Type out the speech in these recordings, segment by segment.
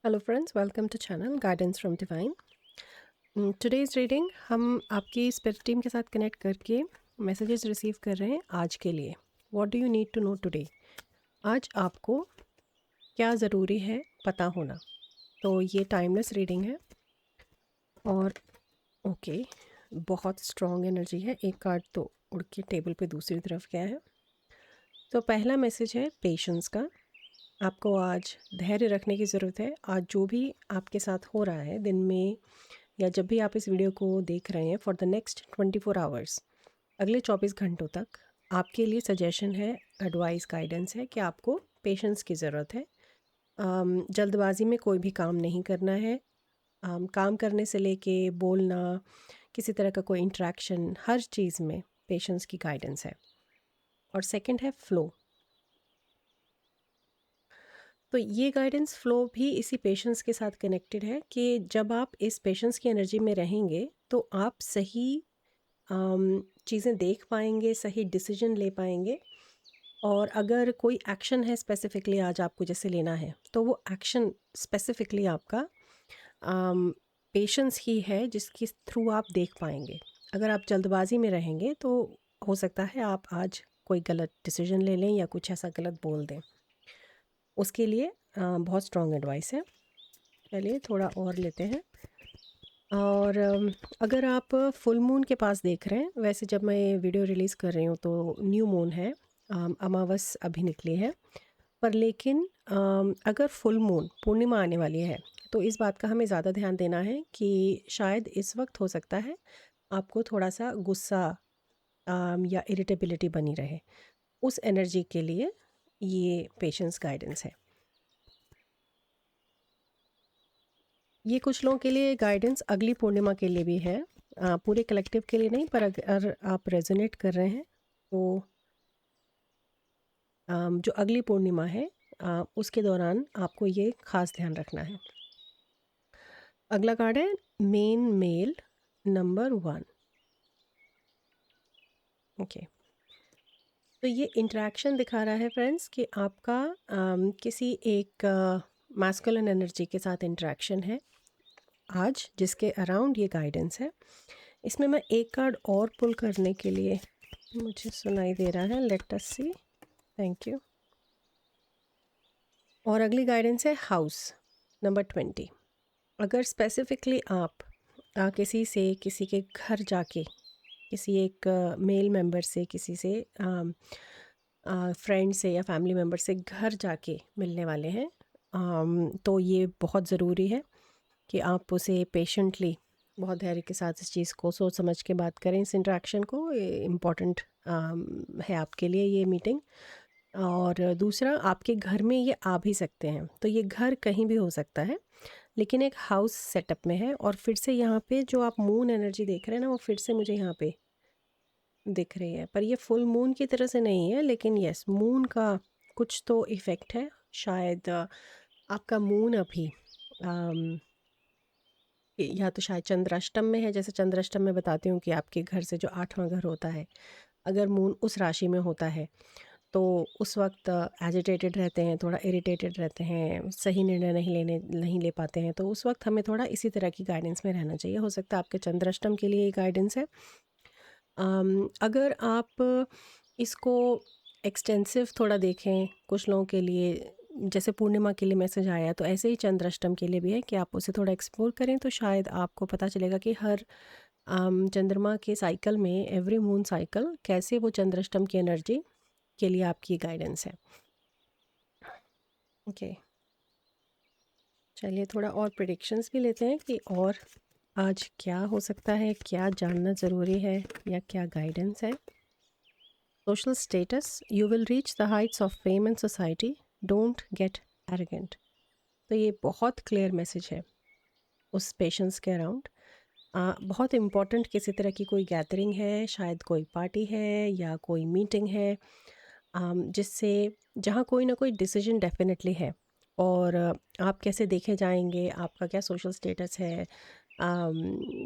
Hello friends, welcome to channel guidance from divine. Today's reading हम आपकी spirit team के साथ कनेक्ट करके मैसेजेस रिसीव कर रहे हैं आज के लिए। What do you need to know today? आज आपको क्या ज़रूरी है पता होना। तो ये टाइमलेस रीडिंग है और ओके बहुत स्ट्रॉन्ग एनर्जी है। एक कार्ड तो उड़ के टेबल पे दूसरी तरफ गया है। तो पहला मैसेज है पेशेंस का। आपको आज धैर्य रखने की ज़रूरत है। आज जो भी आपके साथ हो रहा है दिन में या जब भी आप इस वीडियो को देख रहे हैं, फॉर द नेक्स्ट 24 आवर्स, अगले 24 घंटों तक आपके लिए सजेशन है, एडवाइस, गाइडेंस है कि आपको पेशेंस की ज़रूरत है। जल्दबाजी में कोई भी काम नहीं करना है। काम करने से लेके बोलना, किसी तरह का कोई इंटरेक्शन, हर चीज़ में पेशेंस की गाइडेंस है। और सेकंड है फ्लो। तो ये गाइडेंस फ्लो भी इसी पेशेंस के साथ कनेक्टेड है कि जब आप इस पेशेंस की एनर्जी में रहेंगे तो आप सही चीज़ें देख पाएंगे, सही डिसीजन ले पाएंगे। और अगर कोई एक्शन है स्पेसिफिकली आज आपको जैसे लेना है, तो वो एक्शन स्पेसिफिकली आपका पेशेंस ही है जिसके थ्रू आप देख पाएंगे। अगर आप जल्दबाजी में रहेंगे तो हो सकता है आप आज कोई गलत डिसीजन ले लें या कुछ ऐसा गलत बोल दें। उसके लिए बहुत स्ट्रॉन्ग एडवाइस है। चलिए थोड़ा और लेते हैं। और अगर आप फुल मून के पास देख रहे हैं, वैसे जब मैं ये वीडियो रिलीज़ कर रही हूँ तो न्यू मून है, अमावस अभी निकली है। पर लेकिन अगर फुल मून पूर्णिमा आने वाली है तो इस बात का हमें ज़्यादा ध्यान देना है कि शायद इस वक्त हो सकता है आपको थोड़ा सा गुस्सा या इरिटेबिलिटी बनी रहे। उस एनर्जी के लिए ये पेशेंस गाइडेंस है। ये कुछ लोगों के लिए गाइडेंस अगली पूर्णिमा के लिए भी है, पूरे कलेक्टिव के लिए नहीं। पर अगर आप रेजोनेट कर रहे हैं तो जो अगली पूर्णिमा है उसके दौरान आपको ये खास ध्यान रखना है। अगला कार्ड है मेन मेल नंबर 1। ओके, तो ये इंटरेक्शन दिखा रहा है फ्रेंड्स कि आपका किसी एक मैस्कुलिन एनर्जी के साथ इंटरेक्शन है आज, जिसके अराउंड ये गाइडेंस है। इसमें मैं एक कार्ड और पुल करने के लिए, मुझे सुनाई दे रहा है, let us see. Thank you. और अगली गाइडेंस है हाउस नंबर 20। अगर स्पेसिफिकली आप किसी से, किसी के घर जाके, किसी एक मेल मेंबर से, किसी से फ्रेंड से या फैमिली मेंबर से घर जाके मिलने वाले हैं, तो ये बहुत ज़रूरी है कि आप उसे पेशेंटली, बहुत धैर्य के साथ इस चीज़ को सोच समझ के बात करें। इस इंटरेक्शन को, इम्पॉर्टेंट है आपके लिए ये मीटिंग। और दूसरा, आपके घर में ये आ भी सकते हैं, तो ये घर कहीं भी हो सकता है लेकिन एक हाउस सेटअप में है। और फिर से यहाँ पे जो आप मून एनर्जी देख रहे हैं ना, वो फिर से मुझे यहाँ पे दिख रही है। पर ये फुल मून की तरह से नहीं है, लेकिन यस, मून का कुछ तो इफ़ेक्ट है। शायद आपका मून अभी या तो शायद चंद्राष्टम में है। जैसे चंद्राष्टम में बताती हूँ कि आपके घर से जो 8वां घर होता है, अगर मून उस राशि में होता है तो उस वक्त एजिटेटेड रहते हैं, थोड़ा इरिटेटेड रहते हैं, सही निर्णय नहीं ले पाते हैं। तो उस वक्त हमें थोड़ा इसी तरह की गाइडेंस में रहना चाहिए। हो सकता है आपके चंद्राष्टम के लिए ये गाइडेंस है। अगर आप इसको एक्सटेंसिव थोड़ा देखें, कुछ लोगों के लिए जैसे पूर्णिमा के लिए मैसेज आया, तो ऐसे ही चंद्राष्टम के लिए भी है कि आप उसे थोड़ा एक्सप्लोर करें तो शायद आपको पता चलेगा कि हर चंद्रमा के साइकिल में, एवरी मून साइकिल, कैसे वो चंद्राष्टम की एनर्जी के लिए आपकी गाइडेंस है। ओके, चलिए थोड़ा और प्रिडिक्शंस भी लेते हैं कि और आज क्या हो सकता है, क्या जानना ज़रूरी है या क्या गाइडेंस है। Social status, you will reach the Heights of fame in society, don't get arrogant. तो ये बहुत क्लियर मैसेज है उस पेशेंस के अराउंड। बहुत इम्पॉर्टेंट किसी तरह की कोई गैदरिंग है, शायद कोई पार्टी है या कोई मीटिंग है, जिससे जहाँ कोई ना कोई डिसीजन डेफिनेटली है। और आप कैसे देखे जाएंगे, आपका क्या सोशल स्टेटस है,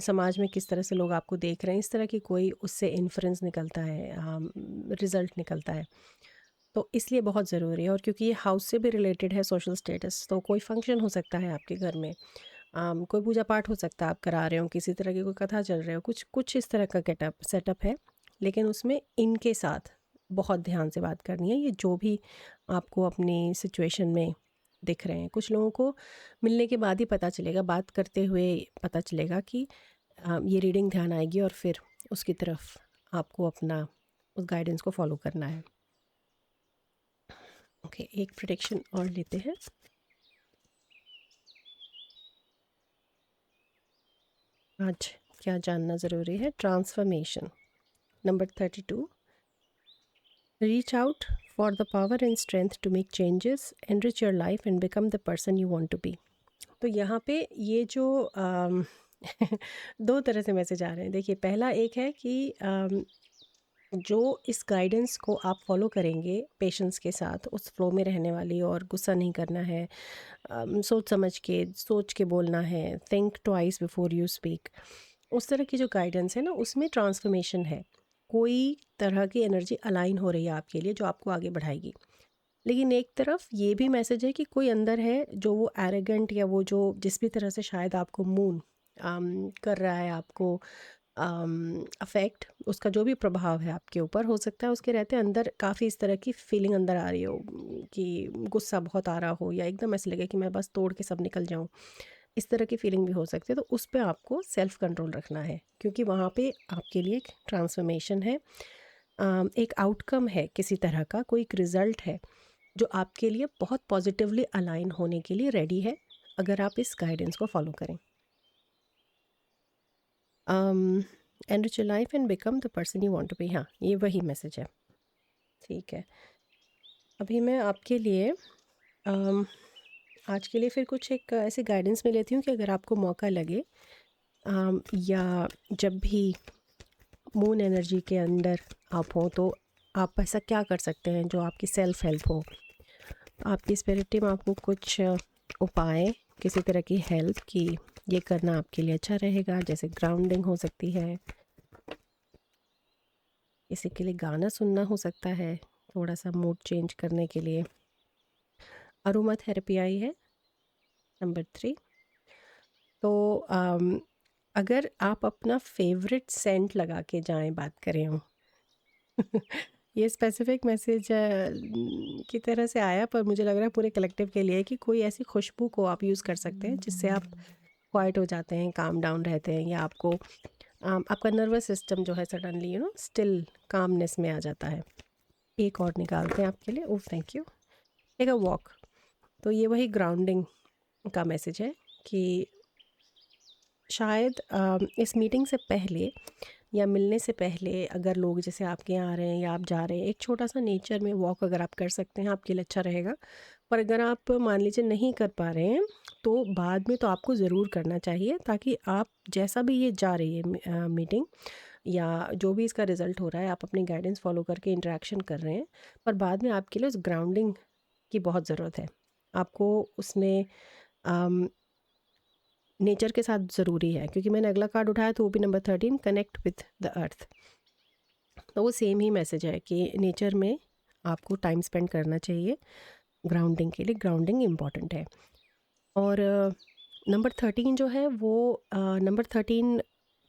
समाज में किस तरह से लोग आपको देख रहे हैं, इस तरह की कोई उससे इन्फ्लुएंस निकलता है, रिज़ल्ट निकलता है। तो इसलिए बहुत ज़रूरी है। और क्योंकि ये हाउस से भी रिलेटेड है, सोशल स्टेटस, तो कोई फंक्शन हो सकता है आपके घर में, कोई पूजा पाठ हो सकता है आप करा रहे हो, किसी तरह की कोई कथा चल रहे हो, कुछ कुछ इस तरह का गेटअप सेटअप है। लेकिन उसमें इनके साथ बहुत ध्यान से बात करनी है। ये जो भी आपको अपनी सिचुएशन में दिख रहे हैं, कुछ लोगों को मिलने के बाद ही पता चलेगा, बात करते हुए पता चलेगा कि ये रीडिंग ध्यान आएगी और फिर उसकी तरफ आपको अपना उस गाइडेंस को फॉलो करना है। ओके, एक प्रेडिक्शन और लेते हैं। आज क्या जानना ज़रूरी है? Transformation number 32। Reach out for the power and strength to make changes, enrich your life and become the person you want to be. तो यहाँ पे ये जो दो तरह से मैसेज आ रहे हैं। देखिए, पहला एक है कि जो इस गाइडेंस को आप फॉलो करेंगे पेशेंस के साथ, उस फ्लो में रहने वाली, और गुस्सा नहीं करना है, सोच के बोलना है, think twice before you speak, उस तरह की जो गाइडेंस है ना, उसमें ट्रांसफॉर्मेशन है। कोई तरह की एनर्जी अलाइन हो रही है आपके लिए जो आपको आगे बढ़ाएगी। लेकिन एक तरफ ये भी मैसेज है कि कोई अंदर है जो वो एरोगेंट, या वो जो जिस भी तरह से शायद आपको मून कर रहा है, आपको अफेक्ट, उसका जो भी प्रभाव है आपके ऊपर, हो सकता है उसके रहते अंदर काफ़ी इस तरह की फीलिंग अंदर आ रही हो, कि गुस्सा बहुत आ रहा हो, या एकदम ऐसे लगे कि मैं बस तोड़ के सब निकल जाऊं, इस तरह की फीलिंग भी हो सकती है। तो उस पर आपको सेल्फ कंट्रोल रखना है, क्योंकि वहाँ पे आपके लिए एक ट्रांसफॉर्मेशन है, एक आउटकम है, किसी तरह का कोई एक रिज़ल्ट है जो आपके लिए बहुत पॉजिटिवली अलाइन होने के लिए रेडी है, अगर आप इस गाइडेंस को फॉलो करें। Enrich your life and become the person you want to be. हाँ, ये वही मैसेज है। ठीक है, अभी मैं आपके लिए आज के लिए फिर कुछ एक ऐसी गाइडेंस में लेती हूँ कि अगर आपको मौका लगे, या जब भी मून एनर्जी के अंदर आप हो, तो आप ऐसा क्या कर सकते हैं जो आपकी सेल्फ हेल्प हो। आपकी स्पिरिट टीम आपको कुछ उपाय, किसी तरह की हेल्प कि ये करना आपके लिए अच्छा रहेगा, जैसे ग्राउंडिंग हो सकती है, किसी के लिए गाना सुनना हो सकता है थोड़ा सा मूड चेंज करने के लिए। अरोमा थेरेपी आई है नंबर 3। तो अगर आप अपना फेवरेट सेंट लगा के जाएं, बात करें हो ये स्पेसिफिक मैसेज की तरह से आया, पर मुझे लग रहा है पूरे कलेक्टिव के लिए कि कोई ऐसी खुशबू को आप यूज़ कर सकते हैं जिससे आप क्वाइट हो जाते हैं, काम डाउन रहते हैं, या आपको आपका नर्वस सिस्टम जो है सडनली स्टिल कामनेस में आ जाता है। एक और निकालते हैं आपके लिए। Oh, thank you. Take a walk. तो ये वही ग्राउंडिंग का मैसेज है कि शायद इस मीटिंग से पहले या मिलने से पहले, अगर लोग जैसे आपके यहाँ आ रहे हैं या आप जा रहे हैं, एक छोटा सा नेचर में वॉक अगर आप कर सकते हैं आपके लिए अच्छा रहेगा। पर अगर आप मान लीजिए नहीं कर पा रहे हैं, तो बाद में तो आपको ज़रूर करना चाहिए, ताकि आप जैसा भी ये जा रही है मीटिंग, या जो भी इसका रिज़ल्ट हो रहा है, आप अपनी गाइडेंस फॉलो करके इंटरेक्शन कर रहे हैं, पर बाद में आपके लिए उस ग्राउंडिंग की बहुत ज़रूरत है। आपको उसमें नेचर के साथ ज़रूरी है, क्योंकि मैंने अगला कार्ड उठाया तो वो भी number 13, connect with the earth. तो वो सेम ही मैसेज है कि नेचर में आपको टाइम स्पेंड करना चाहिए ग्राउंडिंग के लिए। ग्राउंडिंग इम्पॉर्टेंट है। और नंबर 13 जो है वो नंबर 13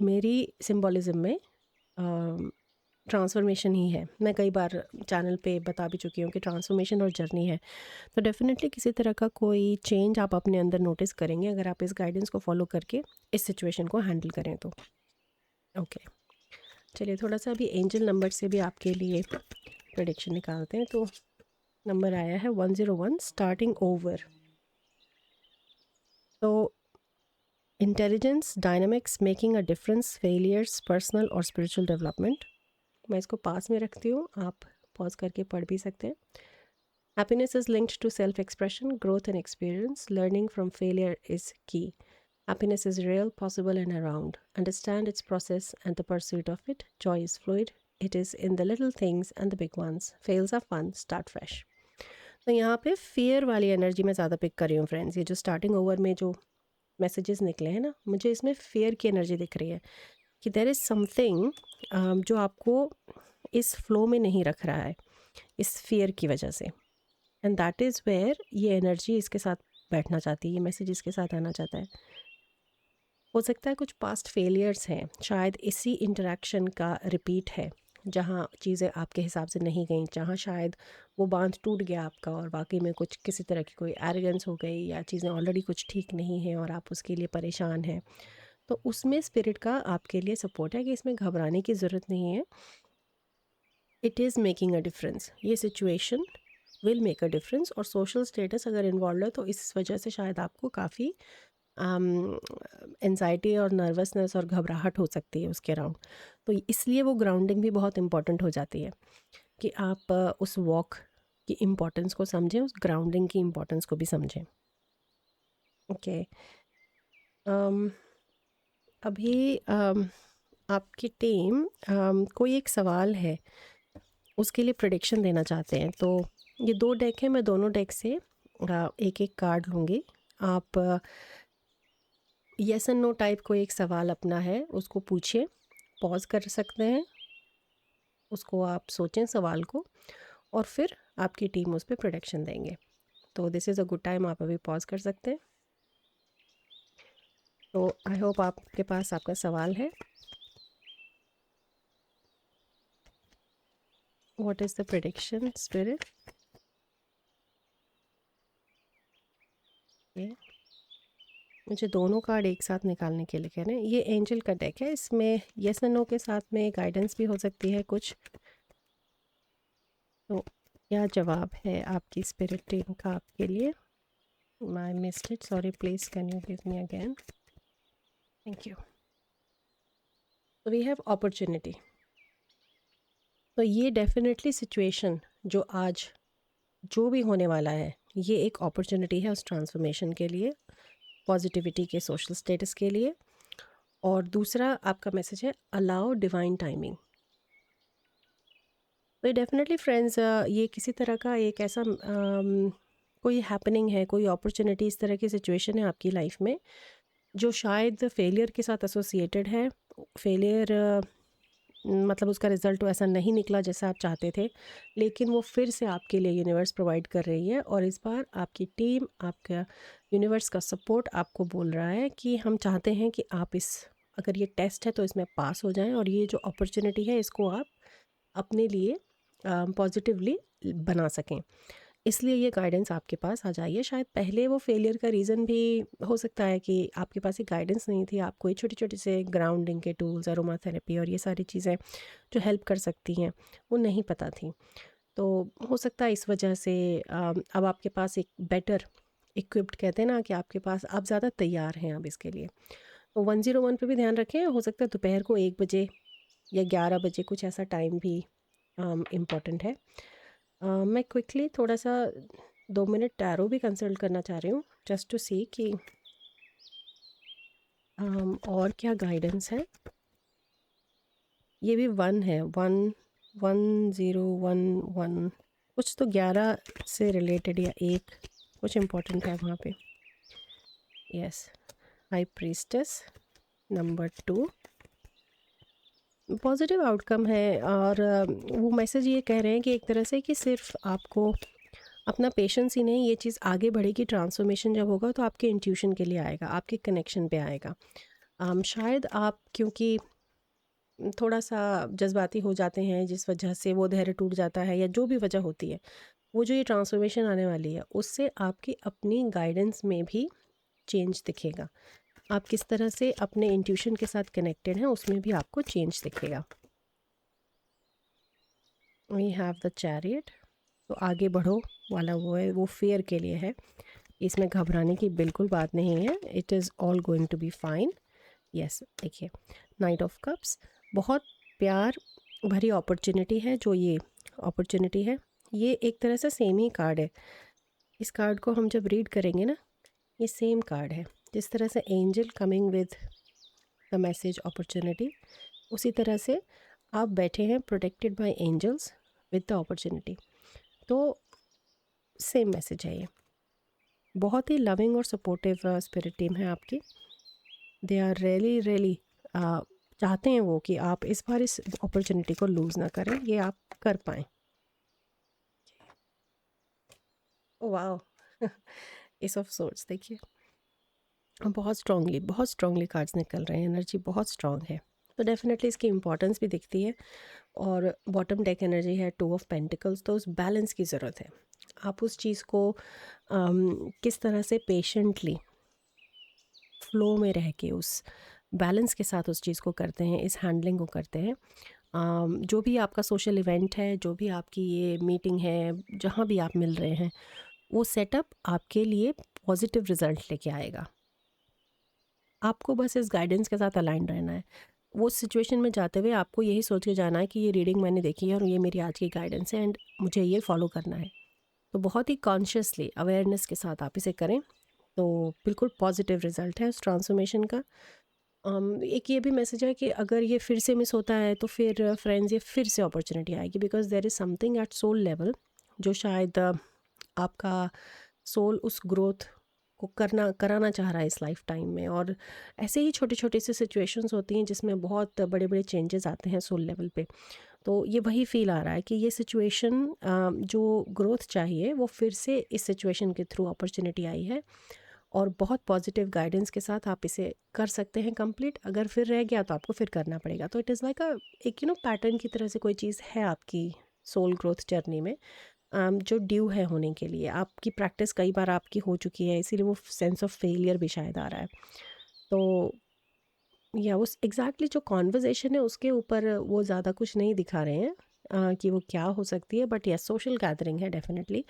मेरी सिंबॉलिज्म में ट्रांसफॉर्मेशन ही है। मैं कई बार चैनल पे बता भी चुकी हूँ कि ट्रांसफॉर्मेशन और जर्नी है। तो डेफिनेटली किसी तरह का कोई चेंज आप अपने अंदर नोटिस करेंगे अगर आप इस गाइडेंस को फॉलो करके इस सिचुएशन को हैंडल करें तो। ओके, चलिए थोड़ा सा अभी एंजल नंबर से भी आपके लिए प्रेडिक्शन निकालते हैं। तो नंबर आया है 101, स्टार्टिंग ओवर। तो intelligence, dynamics, making a difference, failures, personal और स्पिरिचुअल डेवलपमेंट। मैं इसको पास में रखती हूँ, आप पॉज करके पढ़ भी सकते हैं। Happiness is linked to self-expression, growth and experience. Learning from failure is key. Happiness is real, possible and around. Understand its process and the pursuit of it. Joy is fluid. It is in the little things and the big ones. Fails are fun. Start fresh. तो यहाँ पे fear वाली energy मैं ज़्यादा pick कर रही हूँ friends. ये जो स्टार्टिंग ओवर में जो मैसेजेस निकले हैं ना, मुझे इसमें fear की एनर्जी दिख रही है कि देयर इज़ समथिंग जो आपको इस फ्लो में नहीं रख रहा है। इस फियर की वजह से। एंड दैट इज़ वेयर ये एनर्जी इसके साथ बैठना चाहती है, ये मैसेज इसके साथ आना चाहता है। हो सकता है कुछ पास्ट फेलियर्स हैं, शायद इसी इंटरेक्शन का रिपीट है जहाँ चीज़ें आपके हिसाब से नहीं गई, जहाँ शायद वो बांध टूट गया आपका और वाकई में कुछ किसी तरह की कोई एरोगेंस हो गई या चीज़ें ऑलरेडी कुछ ठीक नहीं हैं और आप उसके लिए परेशान हैं। तो उसमें स्पिरिट का आपके लिए सपोर्ट है कि इसमें घबराने की ज़रूरत नहीं है। It is making a difference, ये situation will make a difference. और सोशल स्टेटस अगर इन्वॉल्व है तो इस वजह से शायद आपको काफ़ी एंजाइटी और नर्वसनेस और घबराहट हो सकती है उसके अराउंड। तो इसलिए वो ग्राउंडिंग भी बहुत इम्पॉर्टेंट हो जाती है कि आप उस वॉक की इम्पोर्टेंस को समझें, उस ग्राउंडिंग की इम्पोर्टेंस को भी समझें। ओके, अभी आपकी टीम कोई एक सवाल है उसके लिए प्रेडिक्शन देना चाहते हैं। तो ये 2 डेक हैं, मैं दोनों डेक से एक एक कार्ड लूँगी। आप येस एंड नो टाइप कोई एक सवाल अपना है उसको पूछिए, पॉज कर सकते हैं, उसको आप सोचें सवाल को, और फिर आपकी टीम उस पर प्रोडक्शन देंगे। तो this is a good time, आप अभी पॉज कर सकते हैं। तो आई होप आपके पास आपका सवाल है। What is the prediction spirit? मुझे दोनों कार्ड एक साथ निकालने के लिए कह रहे हैं। ये एंजल का डेक है, इसमें येस एंड नो के साथ में गाइडेंस भी हो सकती है कुछ। तो क्या जवाब है आपकी स्पिरिट टीम का आपके लिए? I missed it, sorry, please can you give me again? Thank you. तो वी हैव अपॉर्चुनिटी। तो ये डेफिनेटली सिचुएशन जो आज जो भी होने वाला है, ये एक अपॉर्चुनिटी है उस ट्रांसफॉर्मेशन के लिए, पॉजिटिविटी के, सोशल स्टेटस के लिए। और दूसरा आपका मैसेज है अलाउ डिवाइन टाइमिंग। तो डेफिनेटली फ्रेंड्स, ये किसी तरह का एक ऐसा कोई हैपनिंग है, कोई अपॉर्चुनिटी, इस तरह की सिचुएशन है आपकी लाइफ में जो शायद फेलियर के साथ एसोसिएटेड है। फेलियर मतलब उसका रिज़ल्ट तो ऐसा नहीं निकला जैसा आप चाहते थे, लेकिन वो फिर से आपके लिए यूनिवर्स प्रोवाइड कर रही है। और इस बार आपकी टीम, आपका यूनिवर्स का सपोर्ट आपको बोल रहा है कि हम चाहते हैं कि आप इस, अगर ये टेस्ट है तो इसमें पास हो जाएं, और ये जो अपॉर्चुनिटी है इसको आप अपने लिए पॉजिटिवली बना सकें। इसलिए ये गाइडेंस आपके पास आ जाइए। शायद पहले वो फेलियर का रीज़न भी हो सकता है कि आपके पास ये गाइडेंस नहीं थी, आपको ये छोटे छोटे से ग्राउंडिंग के टूल्स, अरोमा थेरेपी और ये सारी चीज़ें जो हेल्प कर सकती हैं वो नहीं पता थी। तो हो सकता है इस वजह से अब आपके पास एक बेटर इक्विप्ड, कहते हैं ना कि आपके पास आप ज़्यादा तैयार हैं अब इसके लिए। तो 101 पे भी ध्यान रखें, हो सकता है दोपहर को 1 बजे या 11 बजे कुछ ऐसा टाइम भी इम्पॉर्टेंट है। मैं क्विकली थोड़ा सा 2 मिनट टैरो भी कंसल्ट करना चाह रही हूँ, जस्ट टू सी कि और क्या गाइडेंस है। ये भी 1 है, 11011, कुछ तो 11 से रिलेटेड या एक कुछ इम्पोर्टेंट है वहाँ पे। Yes, high priestess number 2, positive outcome है। और वो मैसेज ये कह रहे हैं कि एक तरह से कि सिर्फ आपको अपना पेशेंस ही नहीं, ये चीज़ आगे बढ़ेगी, ट्रांसफॉर्मेशन जब होगा तो आपके इंट्यूशन के लिए आएगा, आपके कनेक्शन पे आएगा। शायद आप क्योंकि थोड़ा सा जज्बाती हो जाते हैं, जिस वजह से वो धैर्य टूट जाता है या जो भी वजह होती है, वो जो ये ट्रांसफॉर्मेशन आने वाली है उससे आपकी अपनी गाइडेंस में भी चेंज दिखेगा। आप किस तरह से अपने इंट्यूशन के साथ कनेक्टेड हैं उसमें भी आपको चेंज दिखेगा। We have the chariot. तो आगे बढ़ो वाला वो है, वो फेयर के लिए है, इसमें घबराने की बिल्कुल बात नहीं है। It is all going to be fine. Yes, देखिए, नाइट ऑफ कप्स, बहुत प्यार भरी अपॉर्चुनिटी है जो ये अपॉर्चुनिटी है। ये एक तरह से सेम ही कार्ड है। इस कार्ड को हम जब रीड करेंगे ना, ये सेम कार्ड है। जिस तरह से angel coming with the message opportunity, उसी तरह से आप बैठे हैं protected by angels with the opportunity. तो सेम मैसेज है ये। बहुत ही लविंग और सपोर्टिव स्पिरिट टीम है आपकी। दे आर रियली रियली चाहते हैं वो कि आप इस बार इस अपॉर्चुनिटी को लूज़ ना करें, ये आप कर पाएँ। वाओ! एस ऑफ सोर्ड्स देखिए, बहुत स्ट्रांगली कार्ड्स निकल रहे हैं, एनर्जी बहुत स्ट्रांग है। तो डेफ़िनेटली इसकी इम्पोर्टेंस भी दिखती है। और बॉटम डेक एनर्जी है टू ऑफ पेंटिकल्स, तो उस बैलेंस की ज़रूरत है। आप उस चीज़ को किस तरह से पेशेंटली फ्लो में रह के उस बैलेंस के साथ उस चीज़ को करते हैं, इस हैंडलिंग को करते हैं। जो भी आपका सोशल इवेंट है, जो भी आपकी ये मीटिंग है, जहाँ भी आप मिल रहे हैं, वो सेटअप आपके लिए पॉजिटिव रिजल्ट लेके आएगा। आपको बस इस गाइडेंस के साथ अलाइन रहना है। वो सिचुएशन में जाते हुए आपको यही सोच के जाना है कि ये रीडिंग मैंने देखी है और ये मेरी आज की गाइडेंस है एंड मुझे ये फॉलो करना है। तो बहुत ही कॉन्शियसली अवेयरनेस के साथ आप इसे करें, तो बिल्कुल पॉजिटिव रिजल्ट है उस ट्रांसफॉर्मेशन का। एक ये भी मैसेज है कि अगर ये फिर से मिस होता है तो फिर फ्रेंड्स ये फिर से अपॉर्चुनिटी आएगी, because there is something at soul level जो शायद आपका सोल उस ग्रोथ को करना कराना चाह रहा है इस लाइफ टाइम में। और ऐसे ही छोटी छोटी सी सिचुएशंस होती हैं जिसमें बहुत बड़े बड़े चेंजेस आते हैं सोल लेवल पे। तो ये वही फील आ रहा है कि ये सिचुएशन जो ग्रोथ चाहिए वो फिर से इस सिचुएशन के थ्रू अपॉर्चुनिटी आई है। और बहुत पॉजिटिव गाइडेंस के साथ आप इसे कर सकते हैं कंप्लीट। अगर फिर रह गया तो आपको फिर करना पड़ेगा। तो इट इज़ लाइक एक पैटर्न की तरह से कोई चीज़ है आपकी सोल ग्रोथ जर्नी में, जो ड्यू है होने के लिए। आपकी प्रैक्टिस कई बार आपकी हो चुकी है, इसीलिए वो सेंस ऑफ फेलियर भी शायद आ रहा है। तो या उस एग्जैक्टली जो कॉन्वर्जेशन है उसके ऊपर वो ज़्यादा कुछ नहीं दिखा रहे हैं कि वो क्या हो सकती है। बट यस, सोशल गैदरिंग है डेफिनेटली।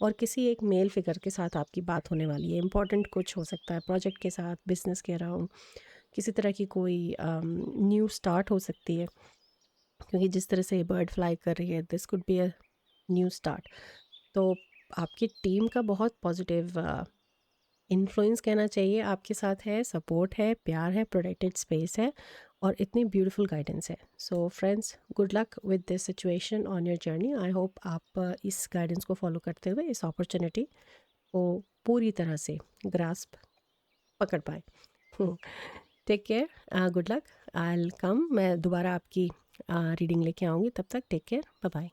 और किसी एक मेल फिगर के साथ आपकी बात होने वाली है, इंपॉर्टेंट कुछ हो सकता है प्रोजेक्ट के साथ, बिजनेस के अराउंड, किसी तरह की कोई न्यू स्टार्ट हो सकती है। क्योंकि जिस तरह से बर्ड फ्लाई कर रही है, this could be a new start. तो आपकी टीम का बहुत पॉजिटिव इन्फ्लुएंस कहना चाहिए आपके साथ है, सपोर्ट है, प्यार है, प्रोटेक्टेड स्पेस है और इतनी ब्यूटीफुल गाइडेंस है। So friends, good luck with this situation on your journey. I hope आप इस गाइडेंस को फॉलो करते हुए इस अपॉर्चुनिटी को पूरी तरह से ग्रास्प पकड़ पाए। Take care, good luck. I will come, मैं दोबारा आपकी रीडिंग लेके आऊँगी। तब तक टेक केयर, बाय बाय।